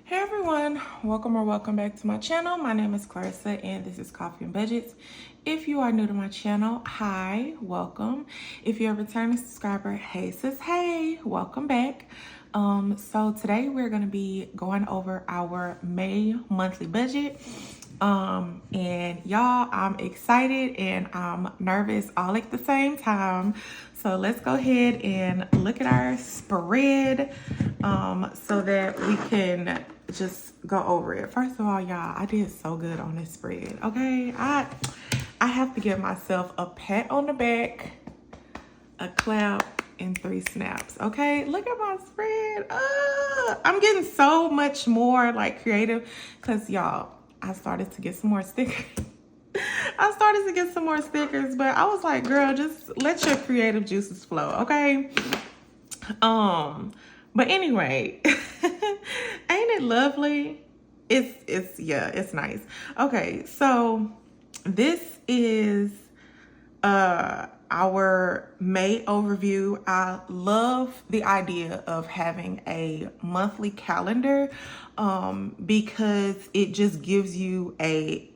Hey everyone, welcome or welcome back to my channel. My name is Clarissa and this is Coffee and Budgets. If you are new to my channel, hi, welcome. If you're a returning subscriber, hey sis, hey, welcome back. So today we're gonna be going over our May monthly budget. And y'all, I'm excited and I'm nervous all at the same time. So let's go ahead and look at our spread so that we can just go over it. First of all, y'all, I did so good on this spread. Okay, I have to give myself a pat on the back, a clap, and 3 snaps. Okay, look at my spread. I'm getting so much more like creative because y'all, I started to get some more stickers. But I was like, girl, just let your creative juices flow, okay? But anyway, ain't it lovely? It's nice. Okay, so this is our May overview. I love the idea of having a monthly calendar because it just gives you an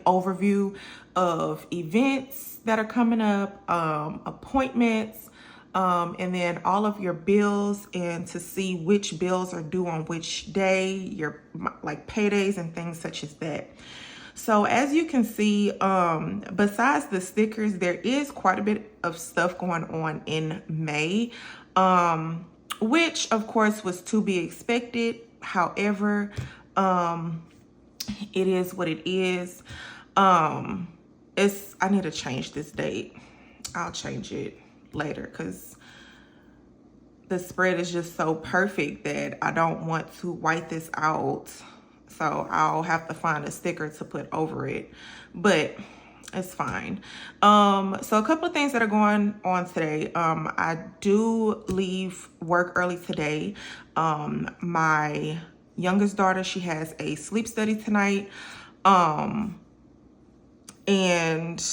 overview of events that are coming up, appointments, and then all of your bills, and to see which bills are due on which day, your like paydays and things such as that. So as you can see, besides the stickers, there is quite a bit of stuff going on in May, which of course was to be expected. However, it is what it is. I need to change this date. I'll change it later because the spread is just so perfect that I don't want to white this out. So I'll have to find a sticker to put over it, but it's fine. So a couple of things that are going on today. I do leave work early today. My youngest daughter, she has a sleep study tonight. And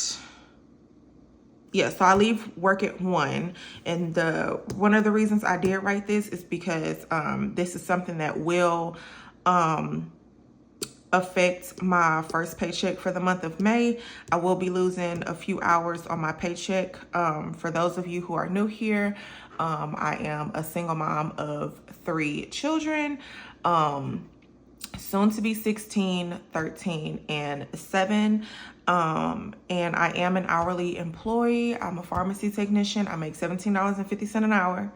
yeah, so I leave work at 1, and one of the reasons I did write this is because this is something that will affect my first paycheck for the month of May. I will be losing a few hours on my paycheck. For those of you who are new here, I am a single mom of 3 children, soon to be 16, 13, and 7. And I am an hourly employee. I'm a pharmacy technician. I make $17.50 an hour,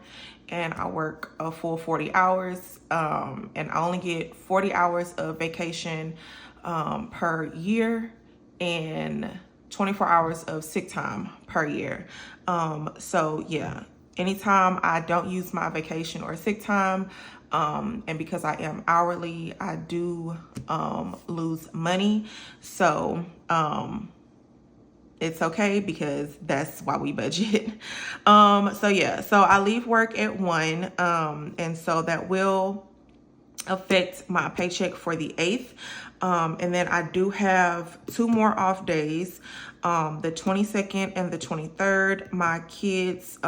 and I work a full 40 hours. And I only get 40 hours of vacation per year and 24 hours of sick time per year. So yeah, anytime I don't use my vacation or sick time, and because I am hourly, I do lose money. So it's okay because that's why we budget. So yeah, so I leave work at 1, and so that will affect my paycheck for the 8th. And then I do have 2 more off days, the 22nd and the 23rd. My kids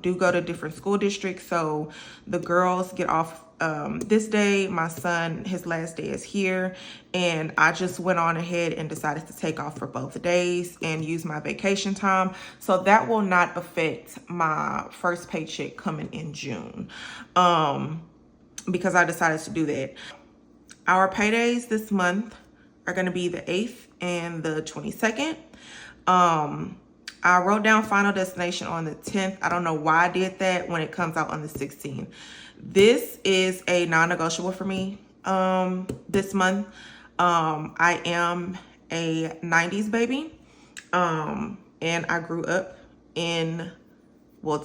do go to different school districts, so the girls get off this day. My son, his last day is here, and I just went on ahead and decided to take off for both days and use my vacation time. So that will not affect my first paycheck coming in June, because I decided to do that. Our paydays this month are going to be the 8th and the 22nd. I wrote down Final Destination on the 10th. I don't know why I did that when it comes out on the 16th. This is a non-negotiable for me this month. I am a 90s baby, and I grew up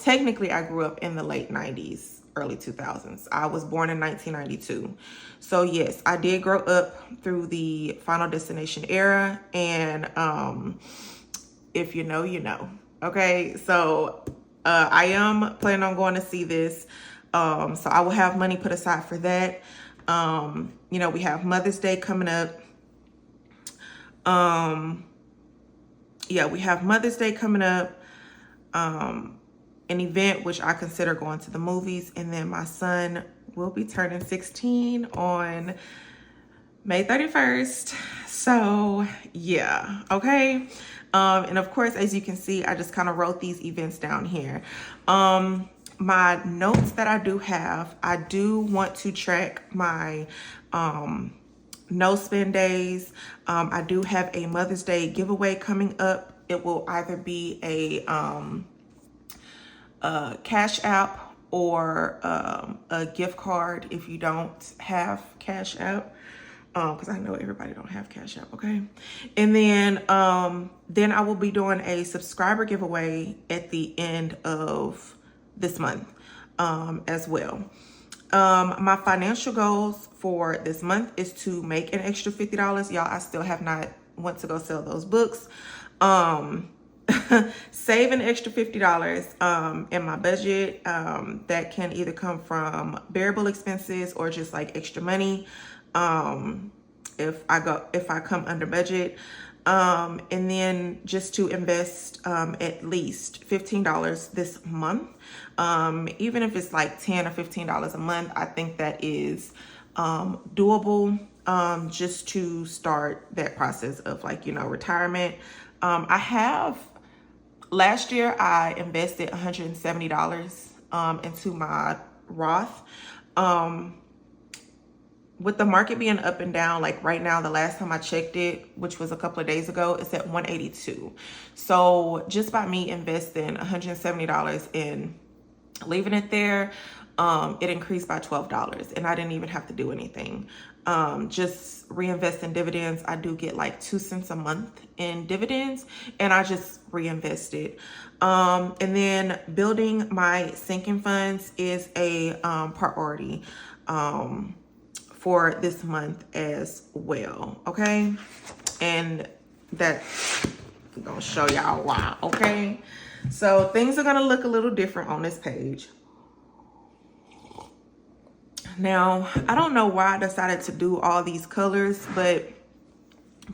technically I grew up in the late 90s, early 2000s. I was born in 1992. So yes, I did grow up through the Final Destination era, and if you know, you know. Okay, so I am planning on going to see this. So I will have money put aside for that. You know, we have Mother's Day coming up. Yeah, we have Mother's Day coming up. An event which I consider going to the movies, and then my son will be turning 16 on May 31st. So yeah, okay. And of course, as you can see, I just kind of wrote these events down here. My notes that I do have, I do want to track my no spend days. I do have a Mother's Day giveaway coming up. It will either be a Cash App or a gift card if you don't have Cash App, because I know everybody don't have Cash App, okay? And then I will be doing a subscriber giveaway at the end of this month as well. My financial goals for this month is to make an extra $50. Y'all, I still have not went to go sell those books. Save an extra $50 in my budget. That can either come from bearable expenses or just like extra money if I come under budget. And then just to invest at least $15 this month. Even if it's like $10 or $15 a month, I think that is doable, just to start that process of like, you know, retirement. Last year I invested $170 into my Roth. With the market being up and down, like right now, the last time I checked it, which was a couple of days ago, it's at 182. So just by me investing $170 in leaving it there, it increased by $12 and I didn't even have to do anything. Just reinvest in dividends. I do get like 2 cents a month in dividends and I just reinvest it. And then building my sinking funds is a priority for this month as well, okay? And that's gonna show y'all why, okay? So things are gonna look a little different on this page. Now, I don't know why I decided to do all these colors, but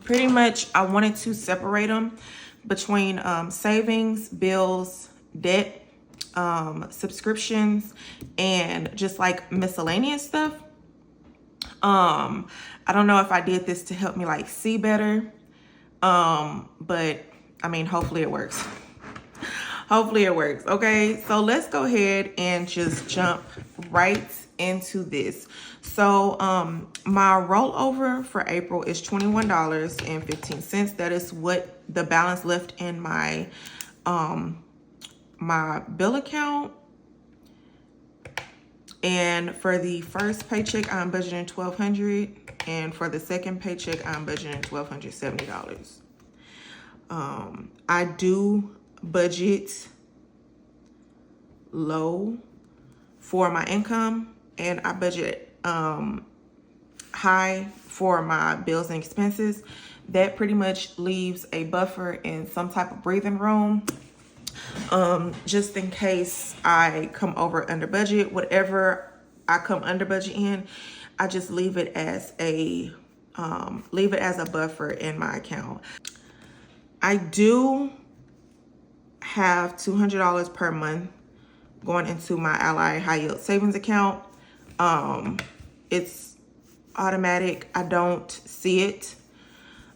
pretty much I wanted to separate them between savings, bills, debt, subscriptions, and just like miscellaneous stuff. I don't know if I did this to help me like see better, but I mean, hopefully it works. Hopefully it works. Okay, so let's go ahead and just jump right into this. So my rollover for April is $21.15. That is what the balance left in my my bill account. And for the first paycheck, I'm budgeting $1,200, and for the second paycheck, I'm budgeting $1,270. I do budget low for my income, and I budget high for my bills and expenses. That pretty much leaves a buffer in some type of breathing room, just in case I come over under budget. Whatever I come under budget in, I just leave it as a buffer in my account. I do have $200 per month going into my Ally high yield savings account. It's automatic. I don't see it.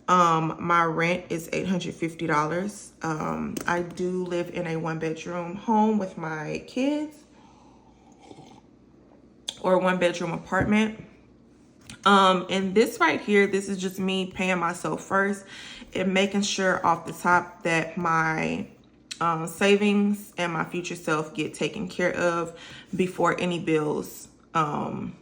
My rent is $850. I do live in a 1-bedroom home with my kids, or a 1-bedroom apartment. And this right here, this is just me paying myself first and making sure off the top that my savings and my future self get taken care of before any bills and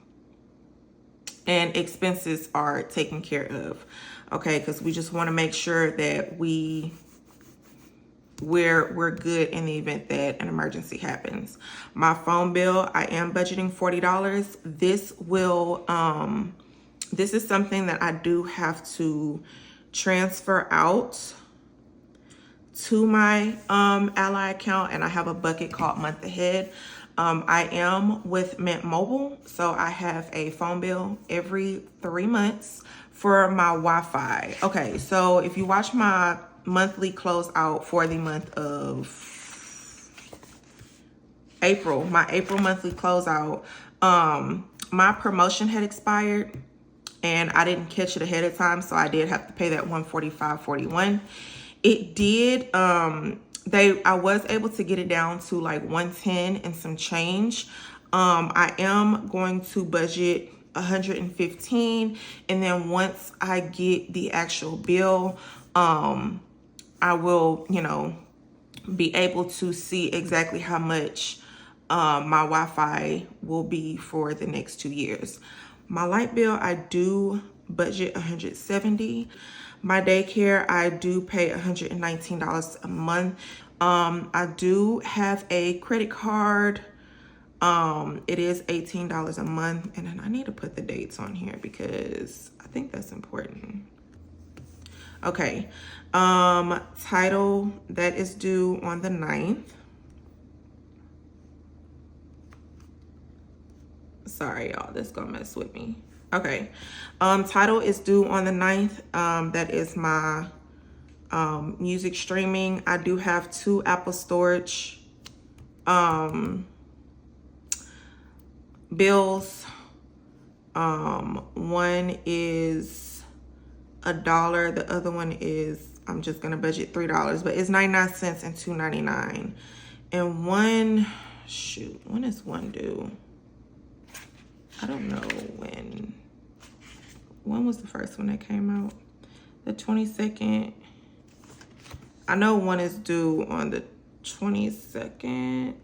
expenses are taken care of. Okay, because we just want to make sure that we're good in the event that an emergency happens. My phone bill, I am budgeting $40. This is something that I do have to transfer out to my Ally account, and I have a bucket called Month Ahead. I am with Mint Mobile, so I have a phone bill every 3 months for my Wi-Fi. Okay, so if you watch my monthly closeout for the month of April, my April monthly closeout, my promotion had expired and I didn't catch it ahead of time, so I did have to pay that $145.41. It did, I was able to get it down to like 110 and some change. I am going to budget 115, and then once I get the actual bill, I will, you know, be able to see exactly how much my Wi-Fi will be for the next 2 years. My light bill, I do budget 170. My daycare, I do pay $119 a month. I do have a credit card. It is $18 a month, and then I need to put the dates on here because I think that's important. Okay, title, that is due on the 9th. Sorry, y'all, this gonna mess with me. Okay, title is due on the 9th. That is my music streaming. I do have 2 Apple storage bills. One is $1, the other one is, I'm just gonna budget $3, but it's 99 cents and $2.99. And one, shoot, when is one due? I don't know when. When was the first one that came out? The 22nd. I know one is due on the 22nd.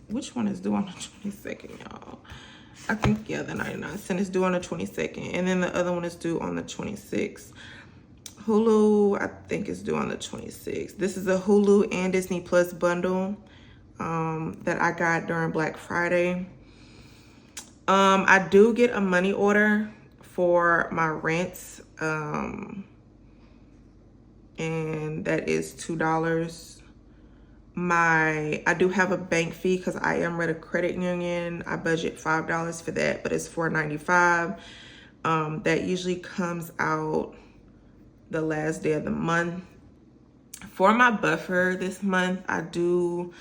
Which one is due on the 22nd, y'all? I think, yeah, the 99 cent is due on the 22nd. And then the other one is due on the 26th. Hulu, I think, is due on the 26th. This is a Hulu and Disney Plus bundle that I got during Black Friday. I do get a money order for my rent, and that is $2. I do have a bank fee because I am with a credit union. I budget $5 for that, but it's $4.95. That usually comes out the last day of the month. For my buffer this month, I do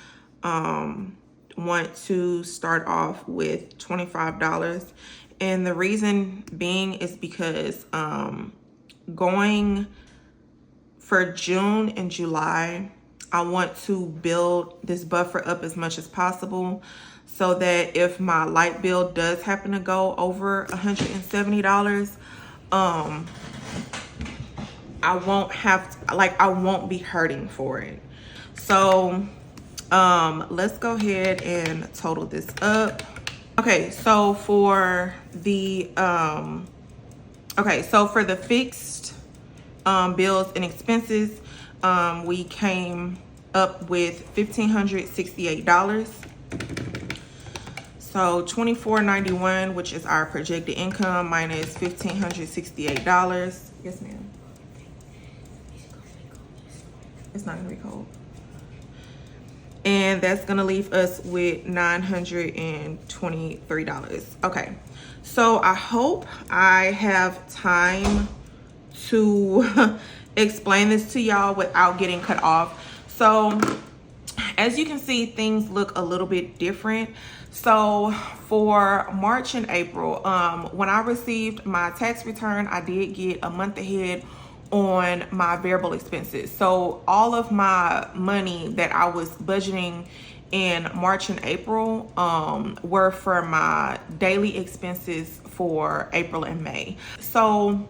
want to start off with $25. And the reason being is because going for June and July, I want to build this buffer up as much as possible so that if my light bill does happen to go over $170, I won't have to, like, I won't be hurting for it. So let's go ahead and total this up. Okay, so for the fixed bills and expenses, we came up with $1,568. So $24.91, which is our projected income, minus $1,568. Yes, ma'am. It's not gonna be cold. And that's gonna leave us with $923. Okay, so I hope I have time to explain this to y'all without getting cut off. So as you can see, things look a little bit different. So for March and April, when I received my tax return, I did get a month ahead on my variable expenses. So all of my money that I was budgeting in March and April were for my daily expenses for April and May. So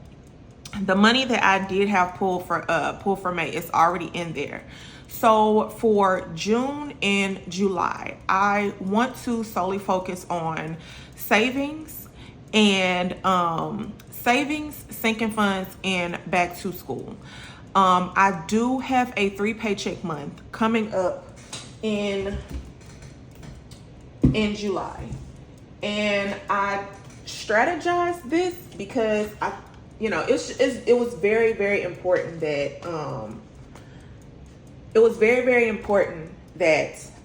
the money that I did have pulled for May is already in there. So for June and July, I want to solely focus on savings and sinking funds, and back to school. I do have a 3 paycheck month coming up in July, and I strategized this because it was very, very important that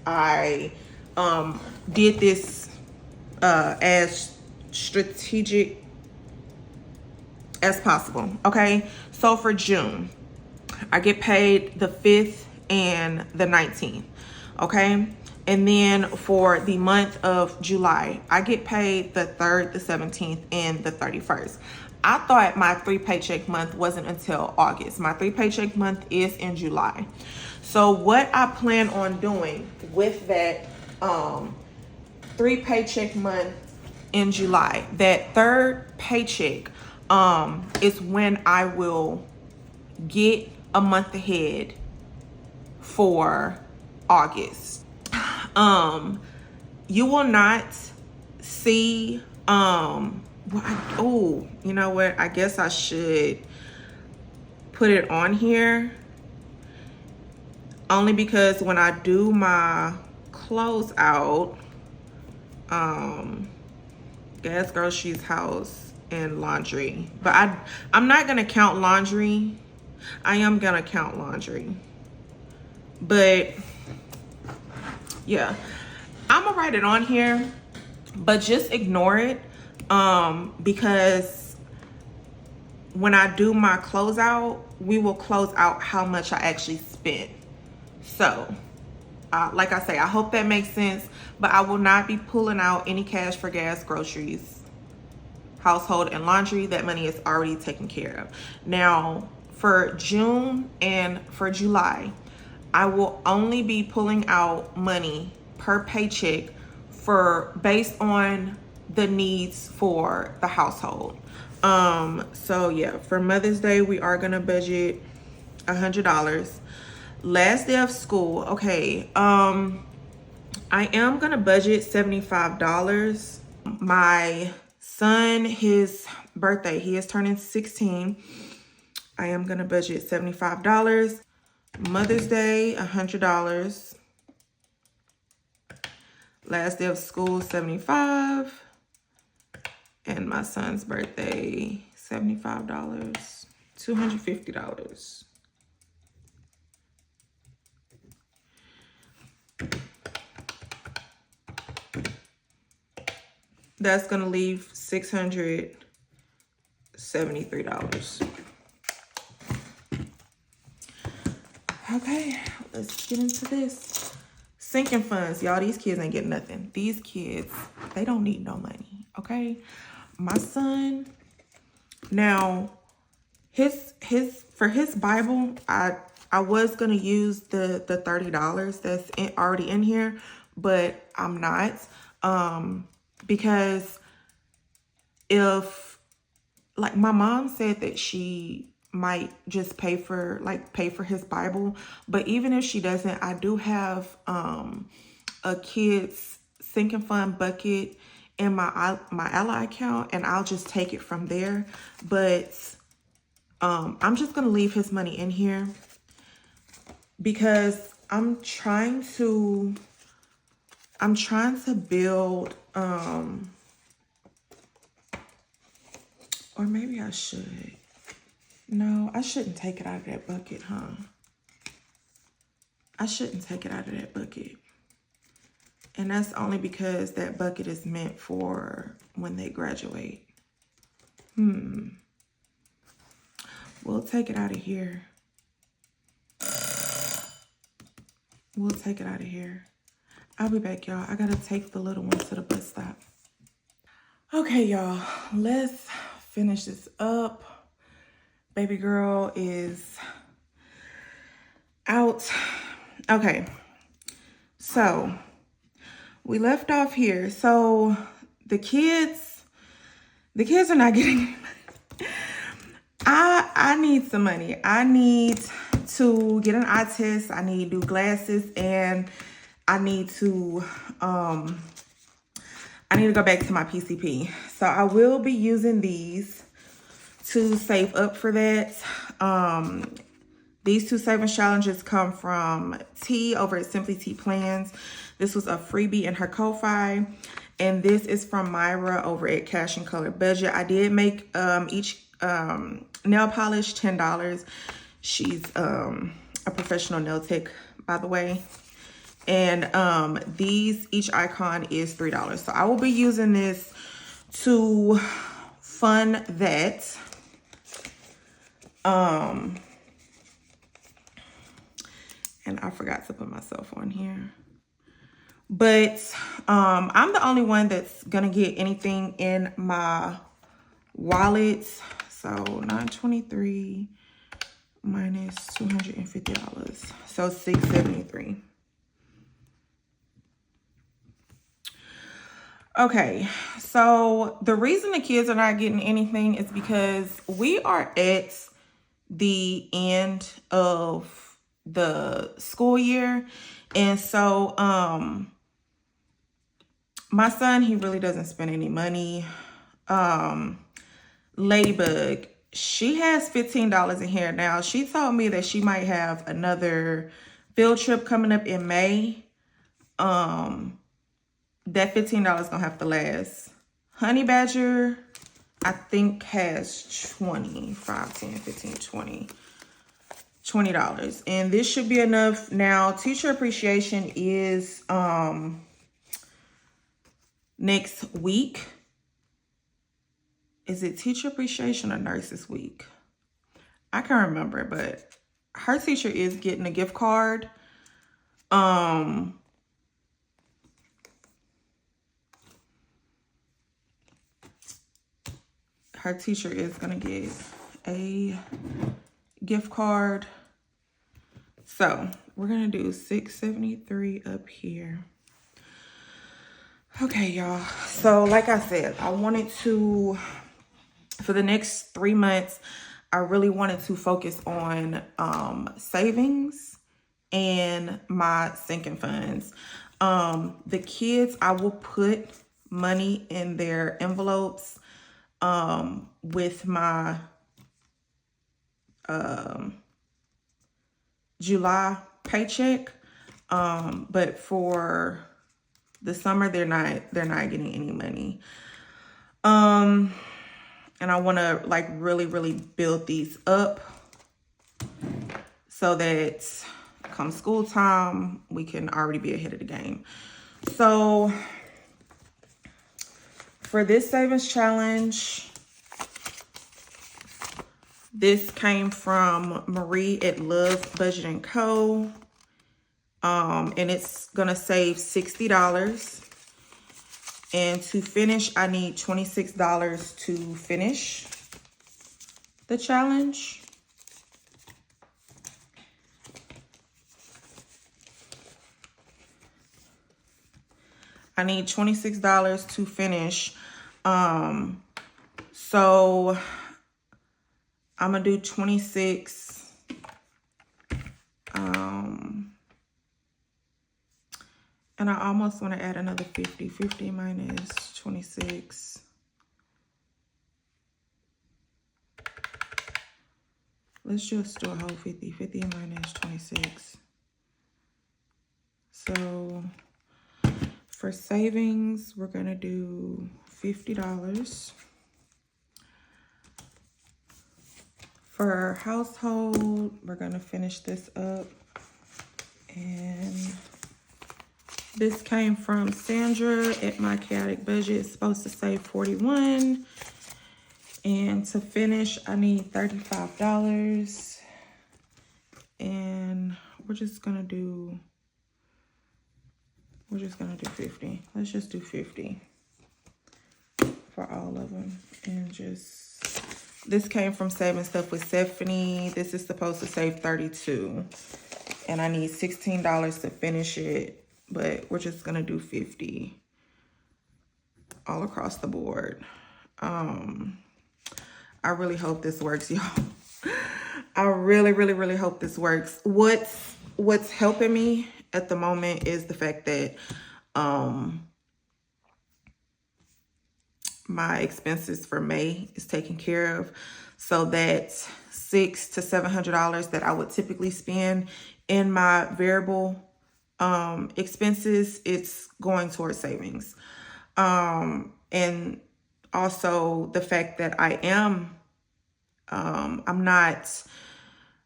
I did this as strategic as possible. Okay, so for June, I get paid the 5th and the 19th. Okay, And then for the month of July, I get paid the 3rd, the 17th, and the 31st. I thought my 3 paycheck month wasn't until August. My 3 paycheck month is in July. So what I plan on doing with that 3 paycheck month in July, that 3rd paycheck is when I will get a month ahead for August. You will not see oh, you know what, I guess I should put it on here, only because when I do my closeout, gas, groceries, house, and laundry, but I'm not gonna count laundry. I am gonna count laundry, but yeah, I'm gonna write it on here, but just ignore it, because when I do my closeout, we will close out how much I actually spent. So like I say, I hope that makes sense, but I will not be pulling out any cash for gas, groceries, household, and laundry. That money is already taken care of. Now for June and for July, I will only be pulling out money per paycheck based on the needs for the household. So yeah, for Mother's Day, we are gonna budget $100. Last day of school, okay. I am gonna budget $75. My son, his birthday, he is turning 16. I am gonna budget $75. Mother's Day, $100. Last day of school, $75. And my son's birthday, $75, $250. That's gonna leave $673. Okay, let's get into this. Sinking funds, y'all. These kids ain't getting nothing. These kids, they don't need no money, okay? My son, now for his Bible, I was gonna use the $30 that's already in here, but I'm not, because if, like, my mom said that she might just pay for his Bible, but even if she doesn't, I do have a kids sinking fund bucket in my Ally account, and I'll just take it from there. But I'm just gonna leave his money in here because I'm trying to build, or maybe I should. No, I shouldn't take it out of that bucket, huh? I shouldn't take it out of that bucket. And that's only because that bucket is meant for when they graduate. We'll take it out of here. We'll take it out of here. I'll be back, y'all. I gotta take the little one to the bus stop. Okay, y'all. Let's finish this up. Baby girl is out. Okay. So we left off here. So the kids are not getting any money. I need some money. I need to get an eye test. I need new glasses, and I need to go back to my PCP. So I will be using these to save up for that. These 2 savings challenges come from T over at Simply T Plans. This was a freebie in her Ko-Fi. And this is from Myra over at Cash and Color Budget. I did make each nail polish $10. She's a professional nail tech, by the way. And each icon is $3. So I will be using this to fund that. And I forgot to put myself on here. But I'm the only one that's gonna get anything in my wallet. So 923 minus $250, so $673. Okay, so the reason the kids are not getting anything is because we are at the end of the school year. And so my son, he really doesn't spend any money. Ladybug, she has $15 in here now. She told me that she might have another field trip coming up in May. That $15 gonna have to last. Honey Badger, I think, has 20, 5, 10, 15, 20. $20. And this should be enough. Now, teacher appreciation is next week. Is it teacher appreciation or nurses week? I can't remember, but her teacher is getting a gift card. Her teacher is gonna get a gift card. So we're gonna do 673 up here. Okay, y'all. So like I said, I wanted to, for the next 3 months, I really wanted to focus on savings and my sinking funds. The kids, I will put money in their envelopes with my July paycheck. But for the summer, they're not getting any money. And I want to like really build these up so that come school time, we can already be ahead of the game. So for this savings challenge, this came from Marie at Love Budget & Co. And it's gonna save $60. And to finish, I need $26 to finish the challenge. I need $26 to finish. So I'm gonna do 26. And I almost want to add another 50. 50 minus 26. Let's just do a whole 50. 50 minus 26. So for savings, we're going to do $50. For household, we're going to finish this up. And this came from Sandra at My Chaotic Budget. It's supposed to save $41. And to finish, I need $35. And we're just gonna do 50. Let's just do 50 for all of them. And just, this came from Saving Stuff with Stephanie. This is supposed to save $32. And I need $16 to finish it. But we're just gonna do 50 all across the board. I really hope this works, y'all. I really hope this works. What's helping me at the moment is the fact that my expenses for May is taken care of. So that $600 to $700 that I would typically spend in my variable expenses, it's going towards savings. And also the fact that I am, I'm not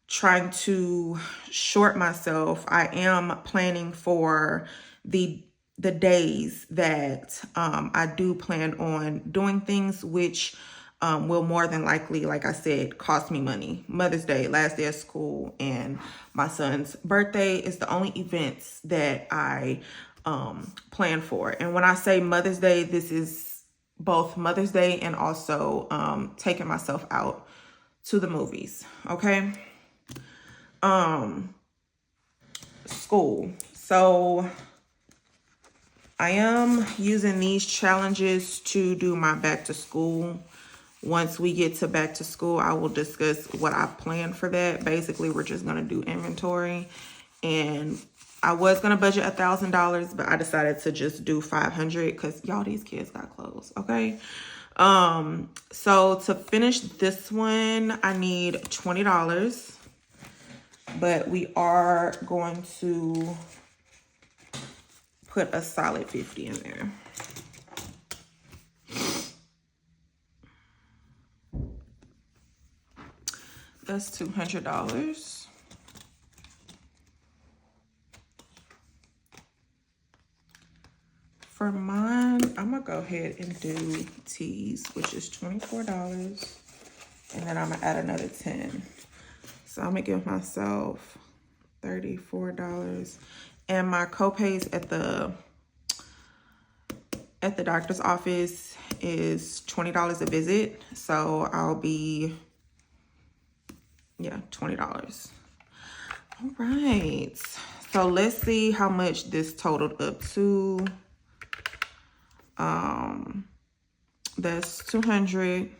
trying to short myself. I am planning for the days that I do plan on doing things, which will more than likely, like I said, cost me money. Mother's Day, last day of school, and my son's birthday is the only events that I plan for. And when I say Mother's Day, this is both Mother's Day and also taking myself out to the movies. Okay. School. So I am using these challenges to do my back to school. Once we get to back to school, I will discuss what I plan for that. Basically, we're just going to do inventory. And I was going to budget $1,000, but I decided to just do 500 because y'all, these kids got clothes. Okay. So to finish this one, I need $20, but we are going to put a solid 50 in there. That's $200. For mine, I'm gonna go ahead and do teas, which is $24. And then I'm gonna add another 10. So I'm gonna give myself $34. And my copays at the doctor's office is $20 a visit. So I'll be, yeah, $20. All right. So let's see how much this totaled up to. That's 200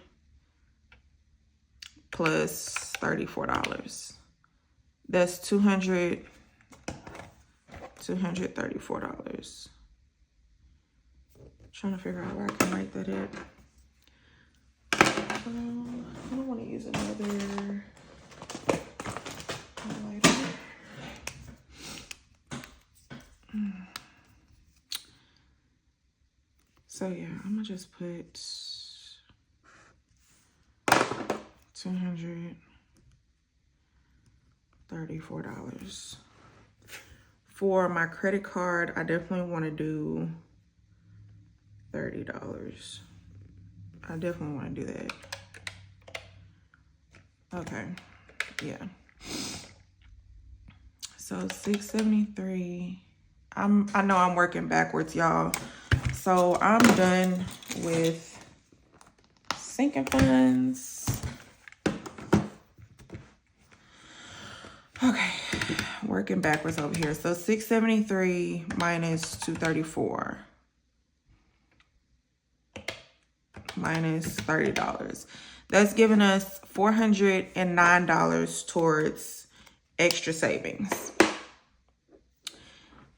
plus $34. That's $234. Trying to figure out where I can write that at. I don't want to use another highlighter. So yeah, I'm gonna just put $234. For my credit card, I definitely want to do $30. I definitely want to do that. Okay, yeah. So $673. I know I'm working backwards, y'all. So I'm done with sinking funds. Okay, working backwards over here. So 673 minus 234 minus $30. That's giving us $409 towards extra savings.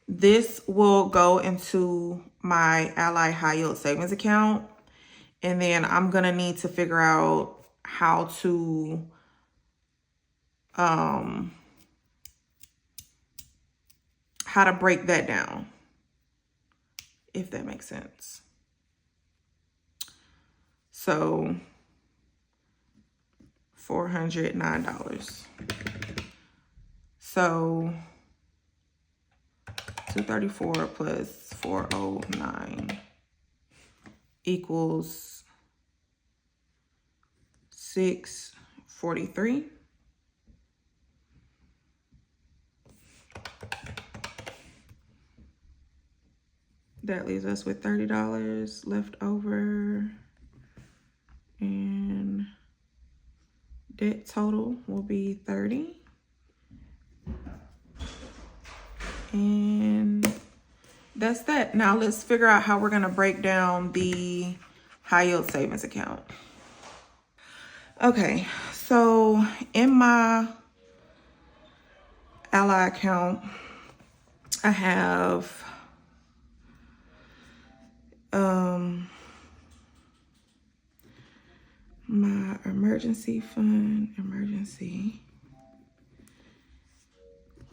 This will go into my Ally High Yield Savings account. And then I'm going to need to figure out how to break that down, if that makes sense. So $409. So 234 plus 409 equals 643. That leaves us with $30 left over, and debt total will be 30. And that's that. Now let's figure out how we're going to break down the high yield savings account. Okay, so in my Ally account, I have my emergency fund,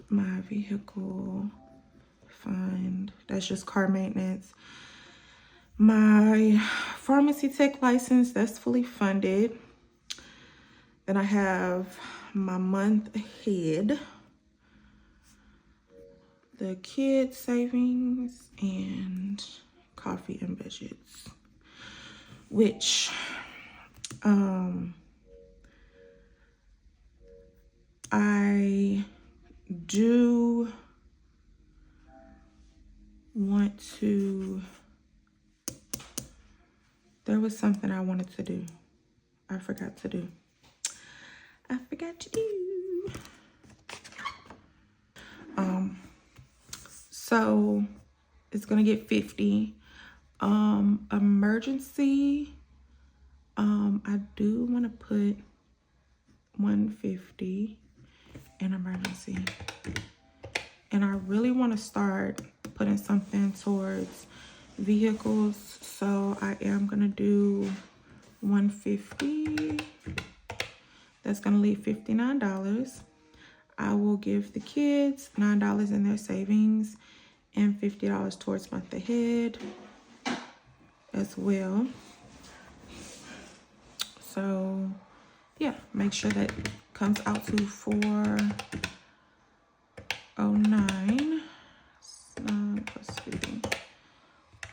my vehicle fund, that's just car maintenance. My pharmacy tech license, that's fully funded. Then I have my month ahead, the kids savings, and coffee and budgets, which I do want to, there was something I wanted to do. I forgot to do. I forgot to do. So it's gonna get 50. Emergency. I do want to put 150 in emergency. And I really want to start putting something towards vehicles. So I am gonna do 150. That's gonna leave $59. I will give the kids $9 in their savings and $50 towards month ahead as well. So yeah, make sure that comes out to $409 plus 50.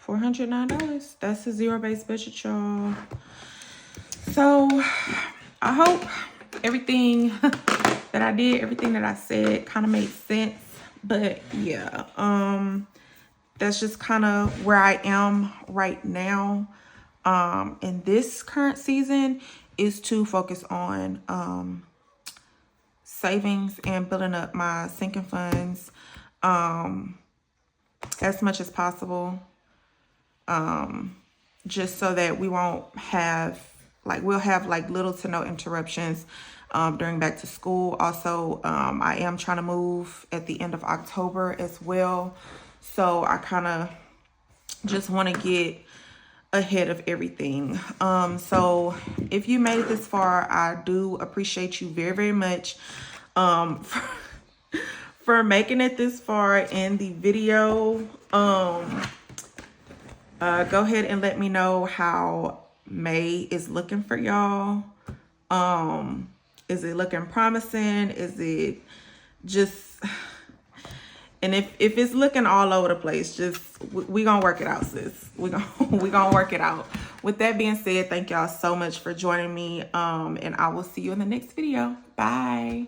$409. That's a zero-based budget, y'all. So I hope everything that I did, everything that I said kind of made sense. But yeah, that's just kind of where I am right now. In this current season is to focus on savings and building up my sinking funds as much as possible, just so that we won't have we'll have little to no interruptions during back to school. Also, I am trying to move at the end of October as well, so I kind of just want to get ahead of everything. So if you made it this far, I do appreciate you very, very much for making it this far in the video. Go ahead and let me know how May is looking for y'all. Is it looking promising? Is it just, and if it's looking all over the place, just we gonna work it out, sis. We gonna work it out. With that being said, thank y'all so much for joining me, and I will see you in the next video. Bye.